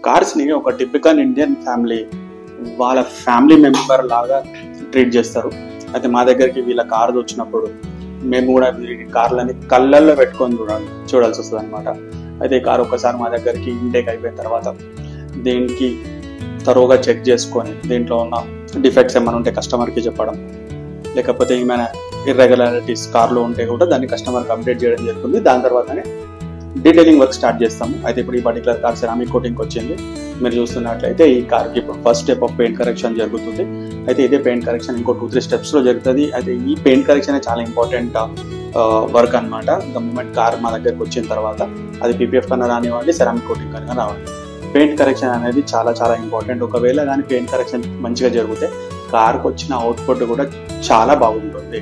కార్స్ని ఒక typical Indian family వాళ్ళ family member లాగా ట్రీట్ చేస్తారు. అయితే మా దగ్గరికి వీళ్ళ కారు వచ్చినప్పుడు మేము కూడా ఈ కార్లని కళ్ళల్లో పెట్టుకొని చూడాల్సి వస్తుంది అనమాట. అయితే ఈ కారు ఒక్కసారి మా దగ్గరికి ఇంటేక్ అయిపోయిన తర్వాత దీనికి తరువుగా చెక్ చేసుకొని దీంట్లో ఉన్న డిఫెక్ట్స్ ఏమైనా ఉంటే కస్టమర్కి చెప్పడం, లేకపోతే ఏమైనా ఇర్రెగ్యులారిటీస్ కార్లో ఉంటే కూడా దాన్ని కస్టమర్కి అప్డేట్ చేయడం జరుగుతుంది. దాని తర్వాతనే డీటెయిలింగ్ వర్క్ స్టార్ట్ చేస్తాము. అయితే ఇప్పుడు ఈ పర్టికులర్ కార్ సెరామిక్ కోటింగ్ వచ్చింది. మీరు చూస్తున్నట్లయితే ఈ కార్కి ఇప్పుడు first step of paint correction జరుగుతుంది. అయితే ఇదే పెయింట్ కరెక్షన్ ఇంకో 2-3 స్టెప్స్లో జరుగుతుంది. అయితే ఈ పెయింట్ కరెక్షన్ చాలా ఇంపార్టెంట్ వర్క్ అనమాట. ద మూమెంట్ కార్ మా దగ్గరకు వచ్చిన తర్వాత అది పీపీఎఫ్ కన్నా రానివ్వండి, సెరామిక్ కోటింగ్ కన్నా రావాలి, పెయింట్ కరెక్షన్ అనేది చాలా చాలా ఇంపార్టెంట్. ఒకవేళ కానీ పెయింట్ కరెక్షన్ మంచిగా జరిగితే కార్కి వచ్చిన అవుట్పుట్ కూడా చాలా బాగుంటుంది.